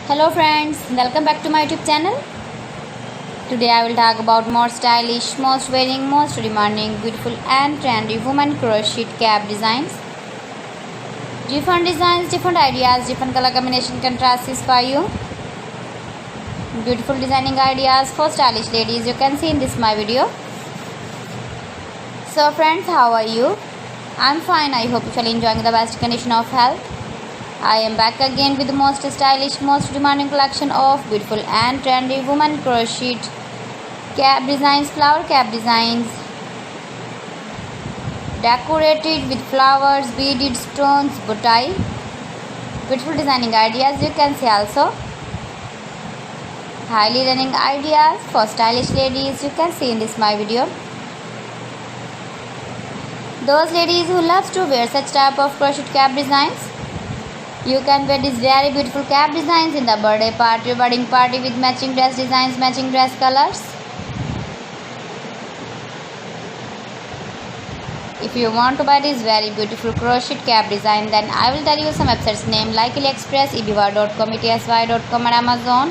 Hello friends, welcome back to my YouTube channel. Today I will talk about more stylish, most wearing, most demanding, beautiful and trendy women crochet cap designs. Different designs, different ideas, different color combination contrasts for you. Beautiful designing ideas for stylish ladies you can see in this my video. So friends, how are you? I'm fine. I hope you are enjoying the best condition of health. I am back again with the most stylish, most demanding collection of beautiful and trendy women crochet cap designs, flower cap designs, decorated with flowers, beaded stones, boutai. Beautiful designing ideas you can see also. Highly running ideas for stylish ladies you can see in this my video. Those ladies who loves to wear such type of crochet cap designs, you can wear these very beautiful cap designs in the birthday party, wedding party with matching dress designs, matching dress colors. If you want to buy this very beautiful crochet cap design, then I will tell you some websites name like AliExpress, eBay.com, etsy.com and Amazon.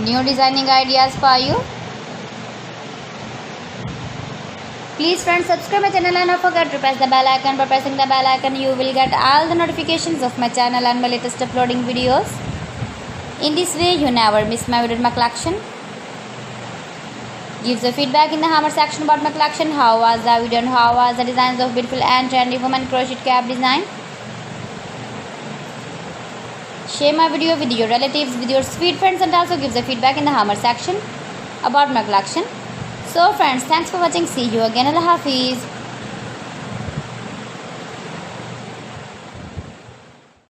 New designing ideas for you. Please friends, subscribe my channel and don't forget to press the bell icon. By pressing the bell icon you will get all the notifications of my channel and my latest uploading videos. In this way you never miss my video in my collection. Give the feedback in the hammer section about my collection. How was the video and how was the designs of beautiful and trendy women crochet cap design. Share my video with your relatives, with your sweet friends, and also give the feedback in the hammer section about my collection. So friends, thanks for watching. See you again. Allah Hafiz.